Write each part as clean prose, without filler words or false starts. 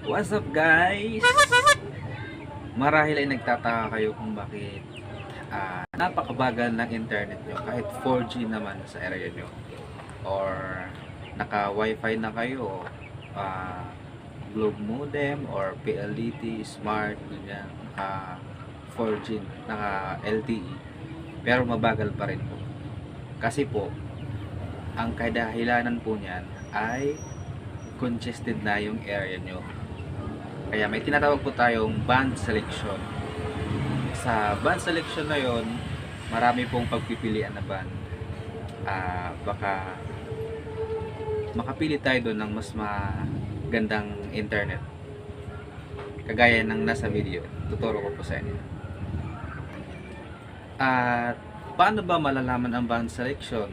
What's up guys? Marahil ay nagtataka kayo kung bakit napakabagal ng internet nyo kahit 4G naman sa area nyo or naka wifi na kayo, Globe modem or PLDT, smart, ganyan, naka 4G, naka LTE pero mabagal pa rin po kasi po ang kadahilanan po niyan ay congested na yung area nyo. Kaya may tinatawag po tayong band selection. Sa band selection na yon, marami pong pagpipilian na band. Baka makapili tayo doon ng mas magandang internet. Kagaya ng nasa video, tuturo ko po sa inyo. At paano ba malalaman ang band selection?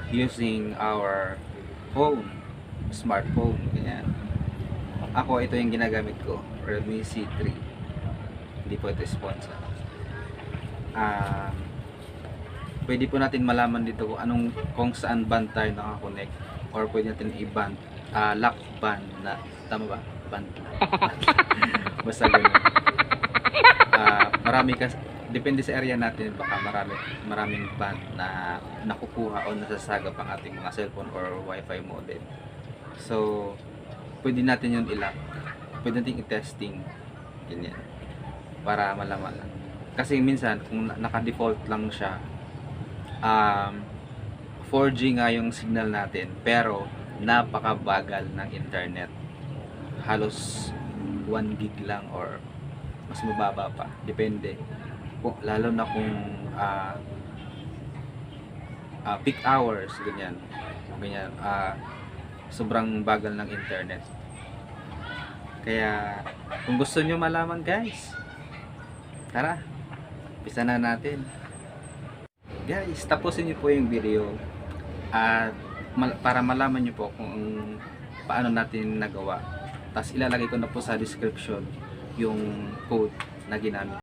Using our phone, smartphone, ganyan. Ako, ito yung ginagamit ko, Redmi C3. Hindi po ito sponsor. Pwede po natin malaman dito kung saan band tayo nakakonect, or pwede natin i-band, lock band na, tama ba? Band. Basta ganun. Marami kasi, depende sa area natin, baka maraming band na nakukuha o nasasagap ang ating mga cellphone or wifi modem. So, pwede natin yun i-lock, pwede natin i-testing, ganyan, para malaman lang. Kasi minsan kung naka-default lang siya, 4G nga yung signal natin pero napakabagal ng internet, halos 1 gig lang or mas mababa pa, depende lalo na kung peak hours, ganyan, sobrang bagal ng internet. Kaya kung gusto nyo malaman guys, tara, umpisa na natin. Guys, tapusin nyo po yung video at para malaman nyo po kung paano natin nagawa. Tapos ilalagay ko na po sa description yung code na ginamit.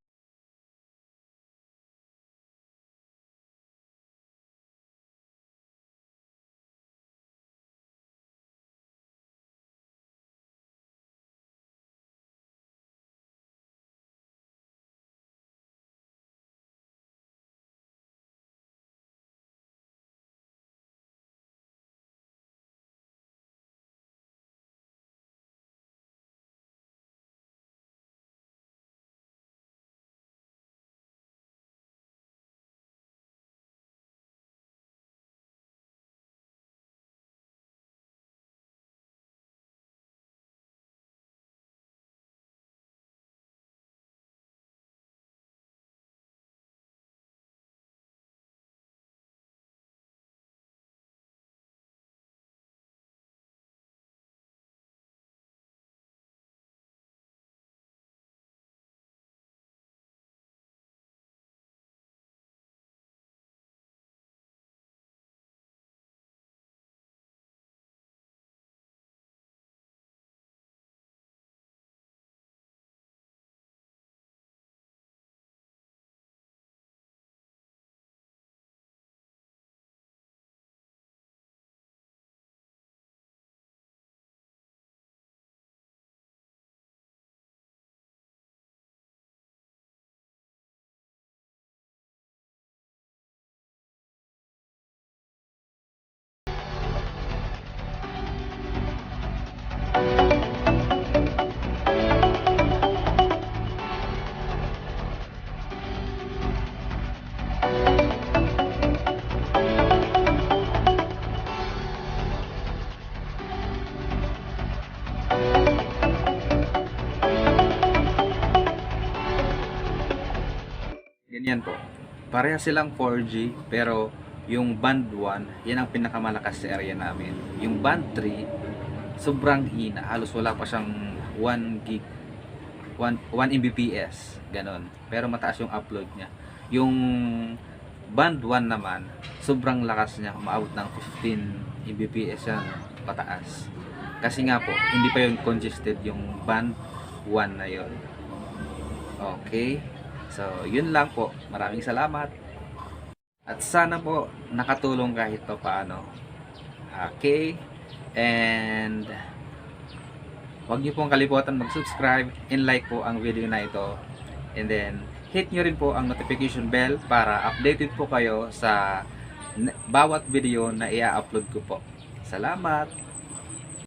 Ganyan po. Pareha silang 4G pero yung band 1, yan ang pinakamalakas sa area namin. Yung band 3, sobrang hina. Halos wala pa siyang 1 gig, 1 Mbps, ganon. Pero mataas yung upload niya. Yung band 1 naman, sobrang lakas niya. Umaabot ng 15 Mbps yan, pataas. Kasi nga po, hindi pa yung congested yung band 1 na yon. Okay. So, yun lang po. Maraming salamat. At sana po nakatulong kahit pa paano. Okay. And Huwag niyo pong kalimutan mag-subscribe and like po ang video na ito. And then, hit nyo rin po ang notification bell para updated po kayo sa bawat video na i-upload ko po. Salamat!